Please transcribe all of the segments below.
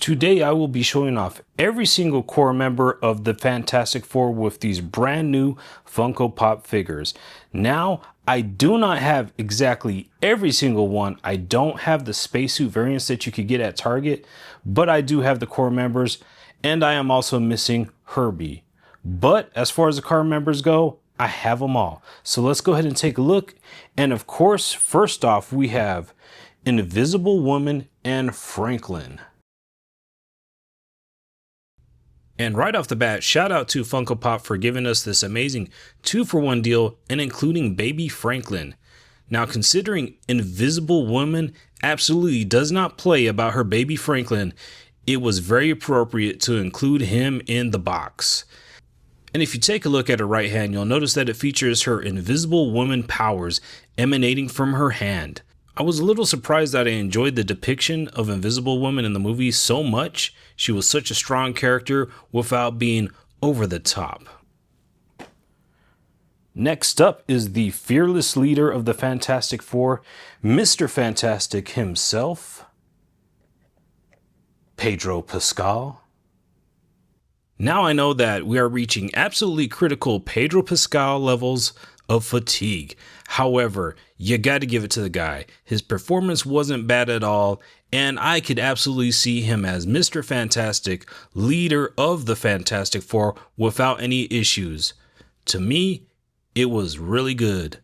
Today I will be showing off every single core member of the Fantastic Four with these brand new Funko Pop figures. Now, I do not have exactly every single one. I don't have the spacesuit variants that you could get at Target, but I do have the core members, and I am also missing Herbie. But as far as the core members go, I have them all. So let's go ahead and take a look. And of course, first off, we have Invisible Woman and Franklin. And right off the bat, shout out to Funko Pop for giving us this amazing 2-for-1 deal and including Baby Franklin. Now, considering Invisible Woman absolutely does not play about her baby Franklin, it was very appropriate to include him in the box. And if you take a look at her right hand, you'll notice that it features her Invisible Woman powers emanating from her hand. I was a little surprised that I enjoyed the depiction of Invisible Woman in the movie so much. She was such a strong character without being over the top. Next up is the fearless leader of the Fantastic Four, Mr. Fantastic himself, Pedro Pascal. Now I know that we are reaching absolutely critical Pedro Pascal levels of fatigue. However, you got to give it to the guy. His performance wasn't bad at all, and I could absolutely see him as Mr. Fantastic, leader of the Fantastic Four, without any issues. To me, it was really good.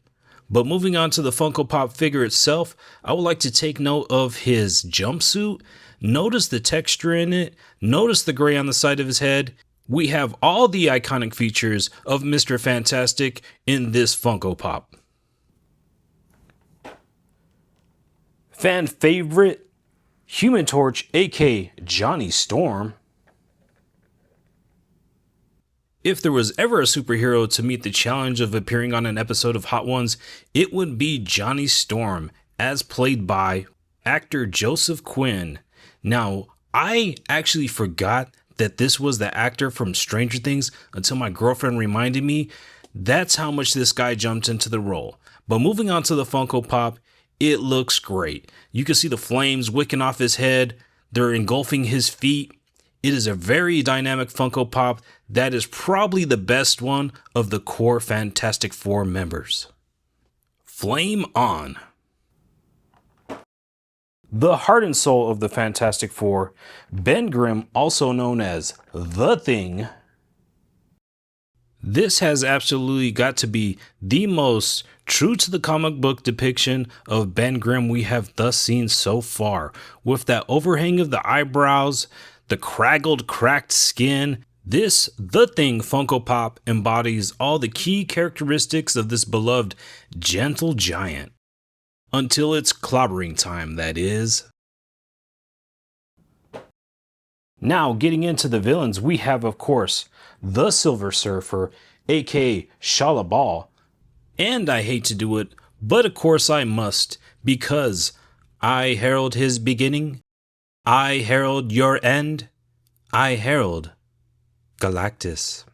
But moving on to the Funko Pop figure itself, I would like to take note of his jumpsuit. Notice the texture in it. Notice the gray on the side of his head. We have all the iconic features of Mr. Fantastic in this Funko Pop. Fan favorite, Human Torch, aka Johnny Storm. If there was ever a superhero to meet the challenge of appearing on an episode of Hot Ones, it would be Johnny Storm, as played by actor Joseph Quinn. Now, I actually forgot that this was the actor from Stranger Things until my girlfriend reminded me. That's how much this guy jumped into the role. But moving on to the Funko Pop, it looks great. You can see the flames wicking off his head. They're engulfing his feet. It is a very dynamic Funko Pop that is probably the best one of the core Fantastic Four members. Flame on. The heart and soul of the Fantastic Four, Ben Grimm, also known as The Thing. This has absolutely got to be the most true to the comic book depiction of Ben Grimm we have thus seen so far. With that overhang of the eyebrows, the craggled, cracked skin, this The Thing Funko Pop embodies all the key characteristics of this beloved gentle giant. Until it's clobbering time, that is. Now, getting into the villains, we have, of course, the Silver Surfer, aka Shalabal. And I hate to do it, but of course I must, because I herald his beginning, I herald your end, I herald Galactus.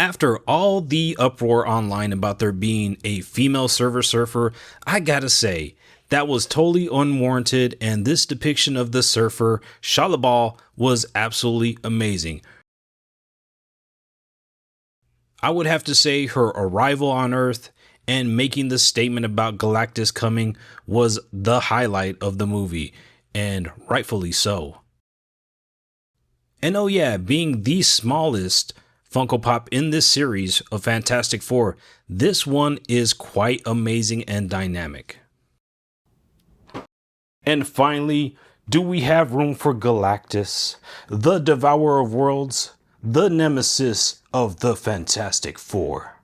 After all the uproar online about there being a female Silver Surfer, I gotta say, that was totally unwarranted, and this depiction of the surfer, Shalabal, was absolutely amazing. I would have to say her arrival on Earth and making the statement about Galactus coming was the highlight of the movie, and rightfully so. And oh yeah, being the smallest Funko Pop in this series of Fantastic Four, this one is quite amazing and dynamic. And finally, do we have room for Galactus, the Devourer of Worlds, the nemesis of the Fantastic Four?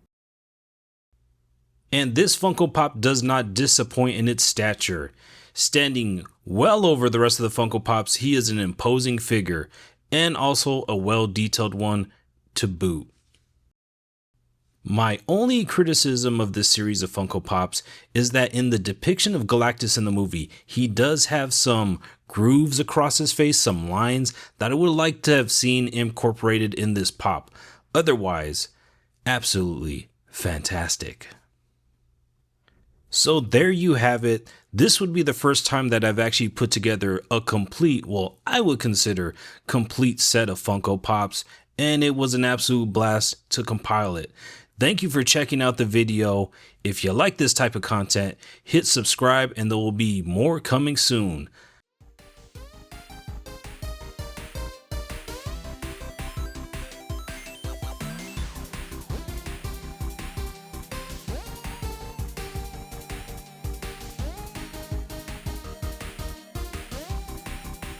And this Funko Pop does not disappoint in its stature. Standing well over the rest of the Funko Pops, he is an imposing figure, and also a well-detailed one to boot. My only criticism of this series of Funko Pops is that in the depiction of Galactus in the movie, he does have some grooves across his face, some lines that I would like to have seen incorporated in this pop. Otherwise, absolutely fantastic. So there you have it. This would be the first time that I've actually put together a complete, well, I would consider complete set of Funko Pops, and it was an absolute blast to compile it. Thank you for checking out the video. If you like this type of content, hit subscribe and there will be more coming soon.